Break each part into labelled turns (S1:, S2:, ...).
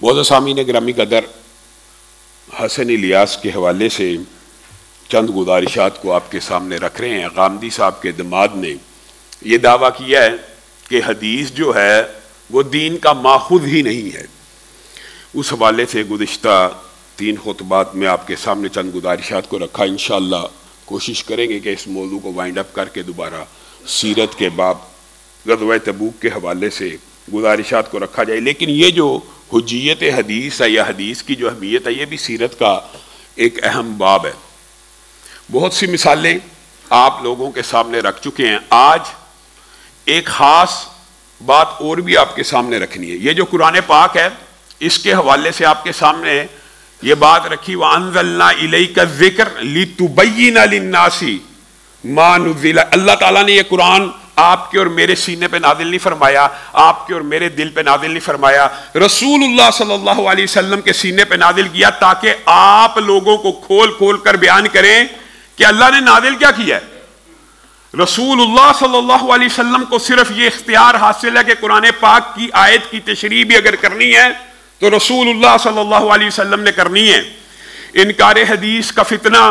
S1: بہت سامعین گرامی قدر، حسن الیاس کے حوالے سے چند گزارشات کو آپ کے سامنے رکھ رہے ہیں۔ غامدی صاحب کے دماد نے یہ دعویٰ کیا ہے کہ حدیث جو ہے وہ دین کا ماخوذ ہی نہیں ہے۔ اس حوالے سے گزشتہ 3 خطبات میں آپ کے سامنے چند گزارشات کو رکھا۔ انشاءاللہ کوشش کریں گے کہ اس موضوع کو وائنڈ اپ کر کے دوبارہ سیرت کے باب غزوہ تبوک کے حوالے سے گزارشات کو رکھا جائے۔ لیکن یہ جو حجیت حدیث ہے یا حدیث کی جو اہمیت ہے، یہ بھی سیرت کا ایک اہم باب ہے۔ بہت سی مثالیں آپ لوگوں کے سامنے رکھ چکے ہیں۔ آج ایک خاص بات اور بھی آپ کے سامنے رکھنی ہے۔ یہ جو قرآن پاک ہے، اس کے حوالے سے آپ کے سامنے یہ بات رکھی، وَأَنزَلْنَا إِلَيْكَ الذِّكْرَ لِتُبَيِّنَ لِلنَّاسِ مَا نُزِّلَ۔ اللہ تعالیٰ نے یہ قرآن آپ کے اور میرے سینے پہ نازل نہیں فرمایا، آپ کے اور میرے دل پہ نازل نہیں فرمایا، رسول اللہ صلی اللہ علیہ وسلم کے سینے پہ نازل کیا تاکہ آپ لوگوں کو کھول کھول کر بیان کریں کہ اللہ نے نازل کیا کیا ہے۔ رسول اللہ صلی اللہ علیہ وسلم کو صرف یہ اختیار حاصل ہے کہ قرآن پاک کی آیت کی تشریح بھی اگر کرنی ہے تو رسول اللہ صلی اللہ علیہ وسلم نے کرنی ہے۔ انکار حدیث کا فتنہ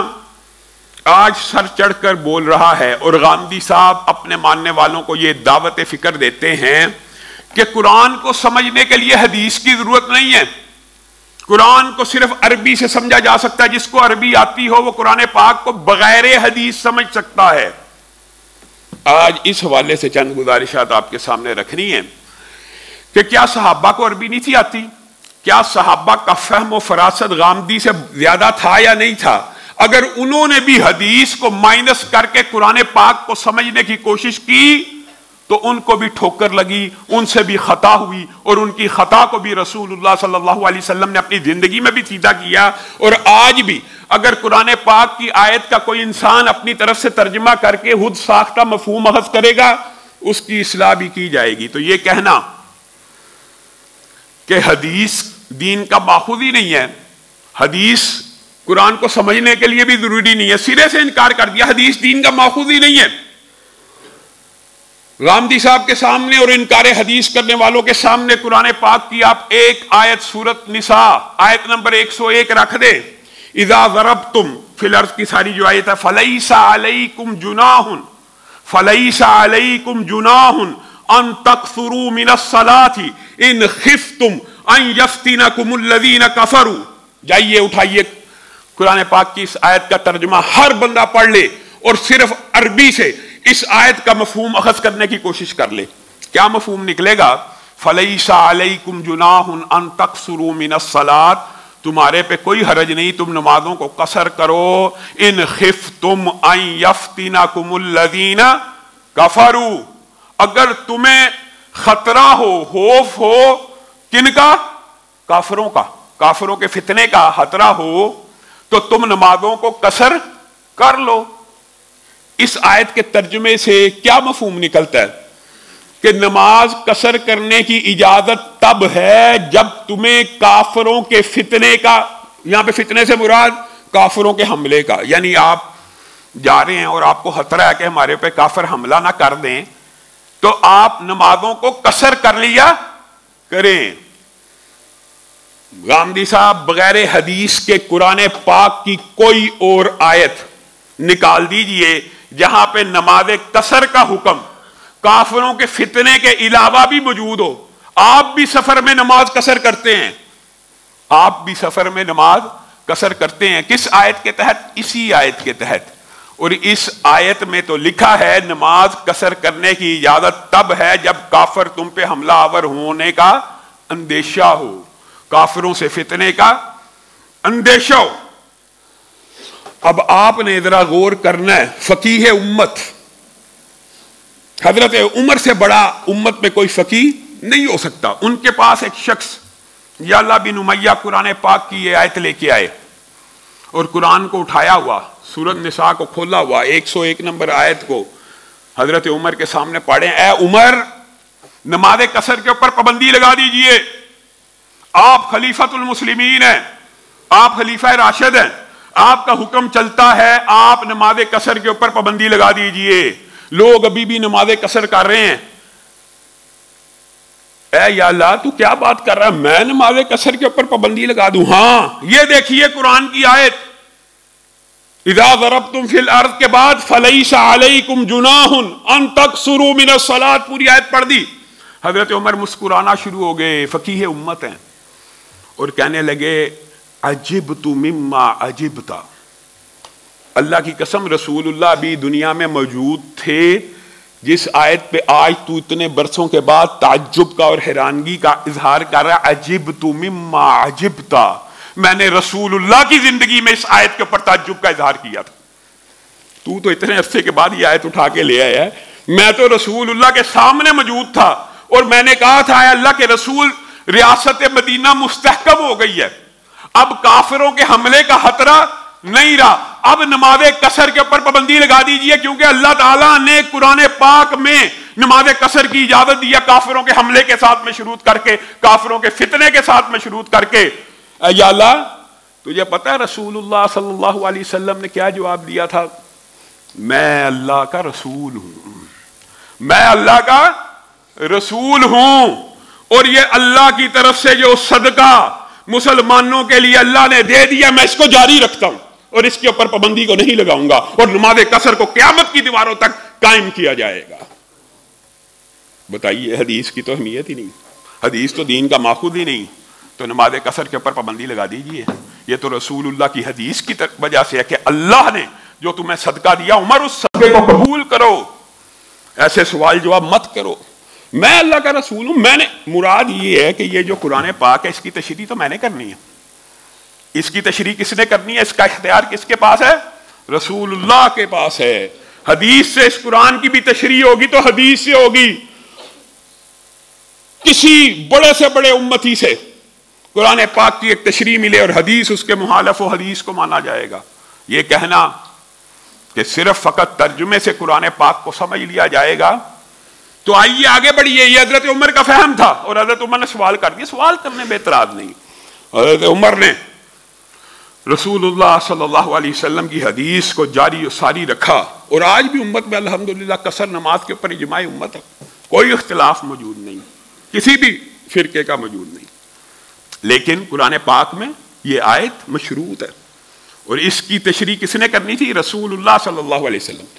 S1: آج سر چڑھ کر بول رہا ہے، اور غامدی صاحب اپنے ماننے والوں کو یہ دعوت فکر دیتے ہیں کہ قرآن کو سمجھنے کے لیے حدیث کی ضرورت نہیں ہے، قرآن کو صرف عربی سے سمجھا جا سکتا ہے، جس کو عربی آتی ہو وہ قرآن پاک کو بغیر حدیث سمجھ سکتا ہے۔ آج اس حوالے سے چند گزارشات آپ کے سامنے رکھنی ہیں کہ کیا صحابہ کو عربی نہیں تھی آتی؟ کیا صحابہ کا فہم و فراست غامدی سے زیادہ تھا یا نہیں تھا؟ اگر انہوں نے بھی حدیث کو مائنس کر کے قرآن پاک کو سمجھنے کی کوشش کی تو ان کو بھی ٹھوکر لگی، ان سے بھی خطا ہوئی، اور ان کی خطا کو بھی رسول اللہ صلی اللہ علیہ وسلم نے اپنی زندگی میں بھی سیدھا کیا۔ اور آج بھی اگر قرآن پاک کی آیت کا کوئی انسان اپنی طرف سے ترجمہ کر کے خود ساختہ مفہوم اخذ کرے گا، اس کی اصلاح بھی کی جائے گی۔ تو یہ کہنا کہ حدیث دین کا ماخوذ ہی نہیں ہے، حدیث قرآن کو سمجھنے کے لیے بھی ضروری نہیں ہے، سرے سے انکار کر دیا، حدیث دین کا ماخوذ ہی نہیں ہے۔ غامدی صاحب کے سامنے اور انکار حدیث کرنے والوں کے سامنے قرآن پاک کی آپ ایک آیت سورۃ نساء آیت نمبر 101 رکھ دے، اذا ضربتم فی الارض کی ساری جو آیت ہے، فلیس علیکم جناح فلیس علیکم جناح ان تکثروا من الصلاۃ ان خفتم ان یفتنکم الذین کفروا۔ جائیے اٹھائیے قرآن پاک کی اس آیت کا ترجمہ ہر بندہ پڑھ لے اور صرف عربی سے اس آیت کا مفہوم اخذ کرنے کی کوشش کر لے۔ کیا مفہوم نکلے گا؟ فَلَيْسَ عَلَيْكُمْ جُنَاحٌ أَن تَقْصُرُوا مِنَ الصَّلَاةِ، تمہارے پہ کوئی حرج نہیں تم نمازوں کو قصر کرو، ان خفتم ان یفتنکم الذین کفروا، اگر تمہیں خطرہ ہو، خوف ہو، کن کا؟ کافروں کا، کافروں کے فتنے کا خطرہ ہو تو تم نمازوں کو قصر کر لو۔ اس آیت کے ترجمے سے کیا مفہوم نکلتا ہے؟ کہ نماز قصر کرنے کی اجازت تب ہے جب تمہیں کافروں کے فتنے کا، یہاں پہ فتنے سے مراد کافروں کے حملے کا، یعنی آپ جا رہے ہیں اور آپ کو خطرہ ہے کہ ہمارے پہ کافر حملہ نہ کر دیں تو آپ نمازوں کو قصر کر لیا کریں۔ غامدی صاحب بغیر حدیث کے قرآن پاک کی کوئی اور آیت نکال دیجئے جہاں پہ نماز قصر کا حکم کافروں کے فتنے کے علاوہ بھی موجود ہو۔ آپ بھی سفر میں نماز قصر کرتے ہیں، آپ بھی سفر میں نماز قصر کرتے ہیں، کس آیت کے تحت؟ اسی آیت کے تحت۔ اور اس آیت میں تو لکھا ہے نماز قصر کرنے کی اجازت تب ہے جب کافر تم پہ حملہ آور ہونے کا اندیشہ ہو، کافروں سے فتنے کا اندیشہ ہو۔ اب آپ نے ذرا غور کرنا ہے، فقیہ امت حضرت عمر سے بڑا امت میں کوئی فقیہ نہیں ہو سکتا۔ ان کے پاس ایک شخص یعلا بن امیہ قرآن پاک کی یہ آیت لے کے آئے اور قرآن کو اٹھایا ہوا، سورۃ نساء کو کھولا ہوا، 101 نمبر آیت کو حضرت عمر کے سامنے پڑھے، اے عمر نماز قصر کے اوپر پابندی لگا دیجئے، آپ خلیفۃ المسلمین ہیں، آپ خلیفہ راشد ہیں، آپ کا حکم چلتا ہے، آپ نماز قصر کے اوپر پابندی لگا دیجئے۔ لوگ ابھی بھی نماز قصر کر رہے ہیں، اے یا اللہ تو کیا بات کر رہا ہے، میں نماز قصر کے اوپر پابندی لگا دوں؟ ہاں یہ دیکھیے قرآن کی آیت، اذا ضربتم فی الارض کے بعد فلیس علیکم جناح ان تقصروا من الصلاۃ، پوری آیت پڑھ دی۔ حضرت عمر مسکرانا شروع ہو گئے، فقیہ امت ہیں، اور کہنے لگے عجبت مما عجبت، اللہ کی قسم رسول اللہ بھی دنیا میں موجود تھے جس آیت پہ آج تو اتنے برسوں کے بعد تعجب کا اور حیرانگی کا اظہار کر رہا ہے، عجبت مما عجبت، میں نے رسول اللہ کی زندگی میں اس آیت کے اوپر تعجب کا اظہار کیا تھا، تو اتنے عرصے کے بعد یہ آیت اٹھا کے لے آیا ہے، میں تو رسول اللہ کے سامنے موجود تھا اور میں نے کہا تھا اے اللہ کے رسول ریاست مدینہ مستحکم ہو گئی ہے، اب کافروں کے حملے کا خطرہ نہیں رہا، اب نماز قصر کے اوپر پابندی لگا دیجئے، کیونکہ اللہ تعالیٰ نے قرآن پاک میں نماز قصر کی اجازت دی ہے، کافروں کے حملے کے ساتھ مشروط کر کے، کافروں کے فتنے کے ساتھ مشروط کر کے۔ یا اللہ تجھے پتہ ہے رسول اللہ صلی اللہ علیہ وسلم نے کیا جواب دیا تھا؟ میں اللہ کا رسول ہوں، میں اللہ کا رسول ہوں، اور یہ اللہ کی طرف سے جو صدقہ مسلمانوں کے لیے اللہ نے دے دیا میں اس کو جاری رکھتا ہوں اور اس کے اوپر پابندی کو نہیں لگاؤں گا، اور نماز قصر کو قیامت کی دیواروں تک قائم کیا جائے گا۔ بتائیے حدیث کی تو اہمیت ہی نہیں، حدیث تو دین کا ماخوذ ہی نہیں، تو نماز قصر کے اوپر پابندی لگا دیجئے۔ یہ تو رسول اللہ کی حدیث کی وجہ سے ہے کہ اللہ نے جو تمہیں صدقہ دیا عمر اس صدقے کو قبول کرو، ایسے سوال جواب مت کرو، میں اللہ کا رسول ہوں۔ میں نے مراد یہ ہے کہ یہ جو قرآن پاک ہے اس کی تشریح تو میں نے کرنی ہے، اس کی تشریح کس نے کرنی ہے، اس کا اختیار کس کے پاس ہے؟ رسول اللہ کے پاس ہے۔ حدیث سے اس قرآن کی بھی تشریح ہوگی تو حدیث سے ہوگی، کسی بڑے سے بڑے امتی سے قرآن پاک کی ایک تشریح ملے اور حدیث اس کے مخالف و حدیث کو مانا جائے گا۔ یہ کہنا کہ صرف فقط ترجمے سے قرآن پاک کو سمجھ لیا جائے گا، تو آئیے آگے بڑھیے۔ یہ حضرت عمر کا فہم تھا اور حضرت عمر نے سوال کر دیا، سوال کرنے میں اعتراض نہیں، حضرت عمر نے رسول اللہ صلی اللہ علیہ وسلم کی حدیث کو جاری و ساری رکھا، اور آج بھی امت میں الحمدللہ قصر نماز کے اوپر اجماع امت ہے، کوئی اختلاف موجود نہیں، کسی بھی فرقے کا موجود نہیں، لیکن قرآن پاک میں یہ آیت مشروط ہے، اور اس کی تشریح کس نے کرنی تھی؟ رسول اللہ صلی اللہ علیہ وسلم۔